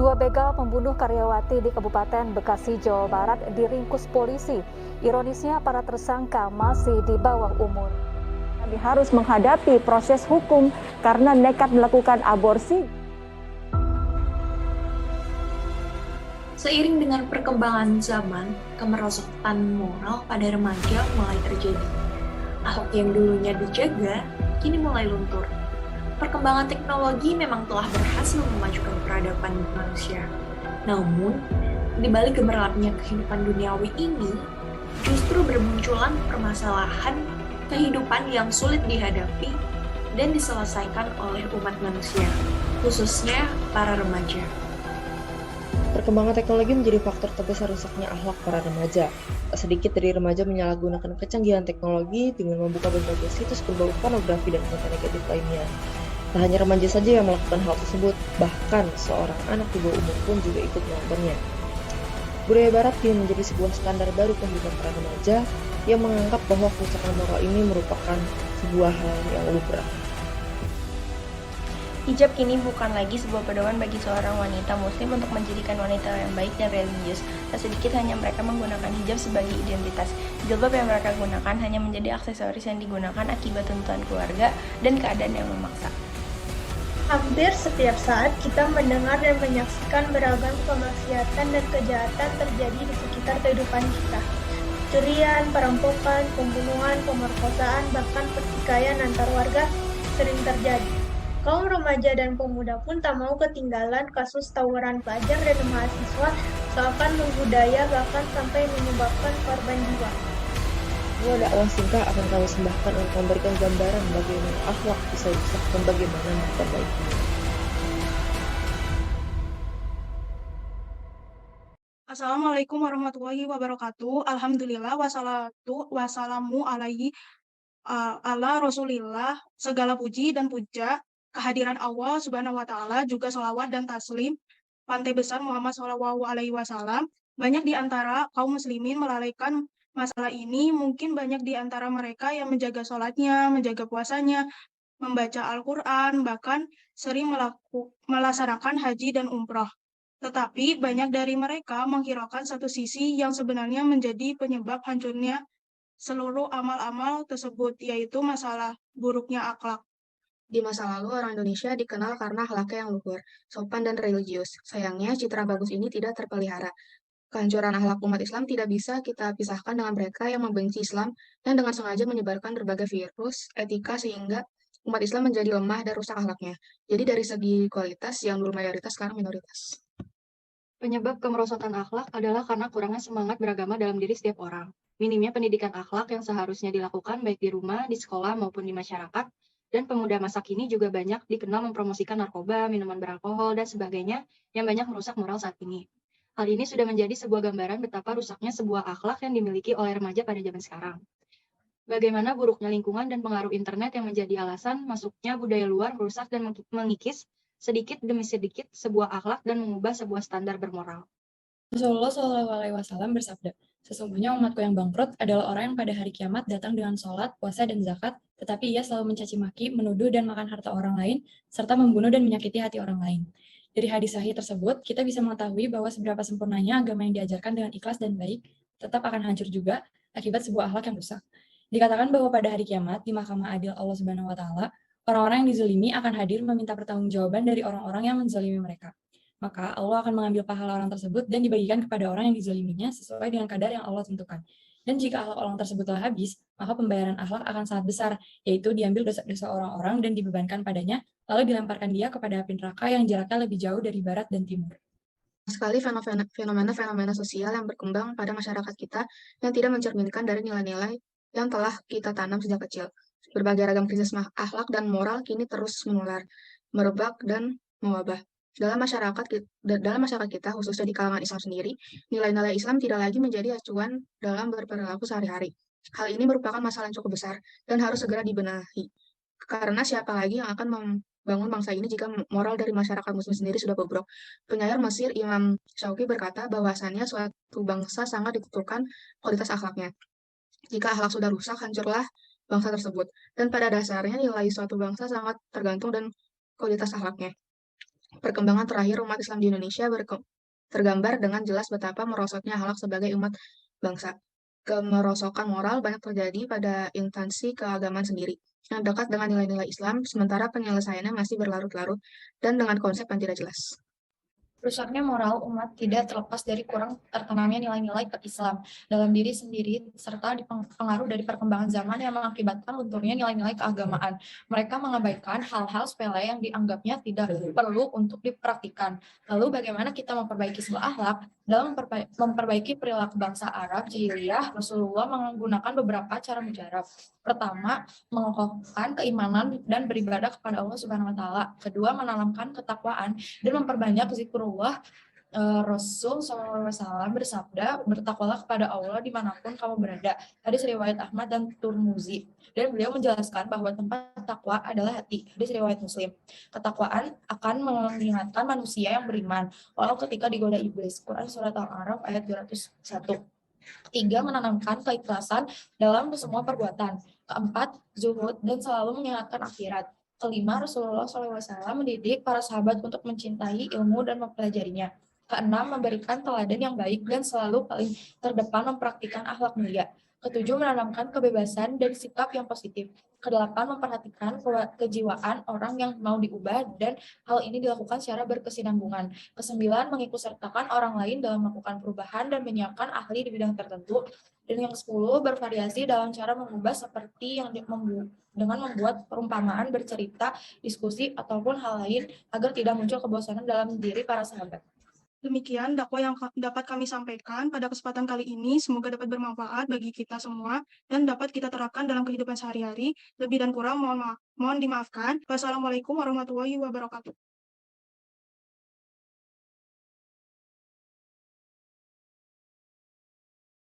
Dua begal pembunuh karyawati di Kabupaten Bekasi, Jawa Barat diringkus polisi. Ironisnya para tersangka masih di bawah umur. Kami harus menghadapi proses hukum karena nekat melakukan aborsi. Seiring dengan perkembangan zaman, kemerosotan moral pada remaja mulai terjadi. Akhlak yang dulunya dijaga, kini mulai luntur. Perkembangan teknologi memang telah berhasil memajukan peradaban manusia. Namun, di balik gemerlapnya kehidupan duniawi ini, justru bermunculan permasalahan kehidupan yang sulit dihadapi dan diselesaikan oleh umat manusia, khususnya para remaja. Perkembangan teknologi menjadi faktor terbesar rusaknya akhlak para remaja. Tak sedikit dari remaja menyalahgunakan kecanggihan teknologi dengan membuka berbagai situs berbau pornografi dan konten negatif lainnya. Tak hanya remaja saja yang melakukan hal tersebut, bahkan seorang anak di bawah umur pun juga ikut menontonnya. Budaya Barat kini menjadi sebuah standar baru kehidupan para remaja yang menganggap bahwa kerusakan moral ini merupakan sebuah hal yang lumrah. Hijab kini bukan lagi sebuah pedoman bagi seorang wanita muslim untuk menjadikan wanita yang baik dan religius. Tak sedikit hanya mereka menggunakan hijab sebagai identitas. Jilbab yang mereka gunakan hanya menjadi aksesoris yang digunakan akibat tuntutan keluarga dan keadaan yang memaksa. Hampir setiap saat kita mendengar dan menyaksikan beragam kemaksiatan dan kejahatan terjadi di sekitar kehidupan kita. Curian, perampokan, pembunuhan, pemerkosaan, bahkan pertikaian antar warga sering terjadi. Kaum remaja dan pemuda pun tak mau ketinggalan kasus tawuran pelajar dan mahasiswa seakan membudaya bahkan sampai menyebabkan korban jiwa. Sebuah dakwah singkat akan kami sembahkan untuk memberikan gambaran bagaimana akhlak bisa rusak dan bagaimana memperbaikinya. Assalamualaikum warahmatullahi wabarakatuh. Alhamdulillah wassalatu wassalamu ala Rasulillah. Segala puji dan puja kehadiran Allah Subhanahu wa taala, juga sholawat dan taslim Pantai Besar Muhammad Shallallahu alaihi wasallam. Banyak di antara kaum muslimin melalaikan masalah ini. Mungkin banyak di antara mereka yang menjaga sholatnya, menjaga puasanya, membaca Al-Quran, bahkan sering melaksanakan haji dan umroh. Tetapi banyak dari mereka menghiraukan satu sisi yang sebenarnya menjadi penyebab hancurnya seluruh amal-amal tersebut, yaitu masalah buruknya akhlak. Di masa lalu, orang Indonesia dikenal karena akhlaknya yang luhur, sopan, dan religius. Sayangnya, citra bagus ini tidak terpelihara. Kehancuran akhlak umat Islam tidak bisa kita pisahkan dengan mereka yang membenci Islam dan dengan sengaja menyebarkan berbagai virus etika sehingga umat Islam menjadi lemah dan rusak akhlaknya. Jadi dari segi kualitas, yang dulu mayoritas sekarang minoritas. Penyebab kemerosotan akhlak adalah karena kurangnya semangat beragama dalam diri setiap orang. Minimnya pendidikan akhlak yang seharusnya dilakukan baik di rumah, di sekolah, maupun di masyarakat. Dan pemuda masa kini juga banyak dikenal mempromosikan narkoba, minuman beralkohol, dan sebagainya yang banyak merusak moral saat ini. Hal ini sudah menjadi sebuah gambaran betapa rusaknya sebuah akhlak yang dimiliki oleh remaja pada zaman sekarang. Bagaimana buruknya lingkungan dan pengaruh internet yang menjadi alasan masuknya budaya luar merusak dan mengikis sedikit demi sedikit sebuah akhlak dan mengubah sebuah standar bermoral. Rasulullah SAW bersabda, sesungguhnya umatku yang bangkrut adalah orang yang pada hari kiamat datang dengan sholat, puasa, dan zakat, tetapi ia selalu mencaci maki, menuduh dan makan harta orang lain, serta membunuh dan menyakiti hati orang lain. Dari hadis sahih tersebut, kita bisa mengetahui bahwa seberapa sempurnanya agama yang diajarkan dengan ikhlas dan baik, tetap akan hancur juga akibat sebuah akhlak yang rusak. Dikatakan bahwa pada hari kiamat, di mahkamah adil Allah Subhanahu wa Ta'ala, orang-orang yang dizalimi akan hadir meminta pertanggungjawaban dari orang-orang yang menzalimi mereka. Maka Allah akan mengambil pahala orang tersebut dan dibagikan kepada orang yang dizaliminya sesuai dengan kadar yang Allah tentukan. Dan jika akhlak orang tersebut telah habis, maka pembayaran akhlak akan sangat besar, yaitu diambil dosa-dosa orang-orang dan dibebankan padanya, lalu dilemparkan dia kepada api neraka yang jaraknya lebih jauh dari barat dan timur. Sekali fenomena-fenomena sosial yang berkembang pada masyarakat kita yang tidak mencerminkan dari nilai-nilai yang telah kita tanam sejak kecil. Berbagai ragam krisis akhlak dan moral kini terus menular, merebak, dan mewabah. Dalam masyarakat kita, khususnya di kalangan Islam sendiri, nilai-nilai Islam tidak lagi menjadi acuan dalam berperilaku sehari-hari. Hal ini merupakan masalah yang cukup besar dan harus segera dibenahi. Karena siapa lagi yang akan membangun bangsa ini jika moral dari masyarakat muslim sendiri sudah bobrok. Penyair Mesir Imam Syauqi berkata bahwasannya suatu bangsa sangat ditentukan kualitas akhlaknya. Jika akhlak sudah rusak, hancurlah bangsa tersebut. Dan pada dasarnya nilai suatu bangsa sangat tergantung dan kualitas akhlaknya. Perkembangan terakhir umat Islam di Indonesia tergambar dengan jelas betapa merosotnya akhlak sebagai umat bangsa. Kemerosokan moral banyak terjadi pada instansi keagamaan sendiri, yang dekat dengan nilai-nilai Islam, sementara penyelesaiannya masih berlarut-larut dan dengan konsep yang tidak jelas. Rusaknya moral umat tidak terlepas dari kurang tertanamnya nilai-nilai Islam dalam diri sendiri serta pengaruh dari perkembangan zaman yang mengakibatkan lunturnya nilai-nilai keagamaan. Mereka mengabaikan hal-hal sepele yang dianggapnya tidak perlu untuk dipraktikkan. Lalu bagaimana kita memperbaiki sebuah akhlak? Dalam memperbaiki perilaku bangsa Arab jahiliyah, Rasulullah menggunakan beberapa cara mujarab. Pertama, mengokohkan keimanan dan beribadah kepada Allah Subhanahu wa taala. Kedua, menanamkan ketakwaan dan memperbanyak zikrullah. Rasul SAW bersabda, bertakwalah kepada Allah dimanapun kamu berada. Hadis riwayat Ahmad dan Turmuzi. Dan beliau menjelaskan bahwa tempat takwa adalah hati. Hadis riwayat Muslim. Ketakwaan akan mengingatkan manusia yang beriman, walau ketika digoda iblis. Quran Surat Al-A'raf ayat 201. Ketiga, menanamkan keikhlasan dalam semua perbuatan. Keempat, zuhud dan selalu mengingatkan akhirat. Kelima, Rasulullah SAW mendidik para sahabat untuk mencintai ilmu dan mempelajarinya. Keenam, memberikan teladan yang baik dan selalu paling terdepan mempraktikkan akhlak mulia. Ketujuh, menanamkan kebebasan dan sikap yang positif. Kedelapan, memperhatikan kejiwaan orang yang mau diubah dan hal ini dilakukan secara berkesinambungan. Kesembilan, mengikutsertakan orang lain dalam melakukan perubahan dan menyiapkan ahli di bidang tertentu. Dan yang ke-10, bervariasi dalam cara mengubah seperti yang dengan membuat perumpamaan, bercerita, diskusi, ataupun hal lain agar tidak muncul kebosanan dalam diri para sahabat. Demikian dakwah yang dapat kami sampaikan pada kesempatan kali ini. Semoga dapat bermanfaat bagi kita semua dan dapat kita terapkan dalam kehidupan sehari-hari. Lebih dan kurang mohon dimaafkan. Wassalamualaikum warahmatullahi wabarakatuh.